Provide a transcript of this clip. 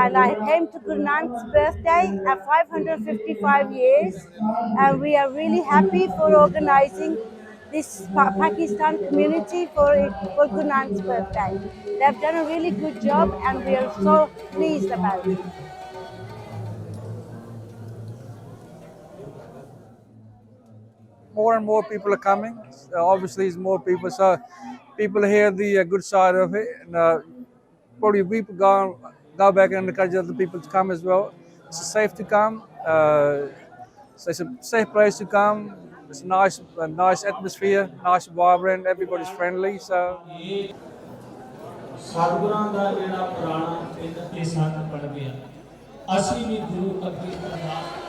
and I came to Guru Nanak's birthday at 555 years, and we are really happy for organizing this Pakistan community for Guru Nanak's birthday. They've done a really good job, and we are so pleased about it. More and more people are coming. Obviously, there's more people, so people hear the good side of it, and probably we go back and encourage other people to come as well. It's safe to come. So it's a safe place to come. It's a nice atmosphere, nice environment. Everybody's friendly. So. ਸਤਿਗੁਰਾਂ ਦਾ ਜਿਹੜਾ ਪੁਰਾਣਾ ਇਹ ਸਾਥ ਪੜ ਗਿਆ ਅਸੀਂ ਵੀ ਗੁਰੂ ਅੱਗੇ ਅਰਦਾਸ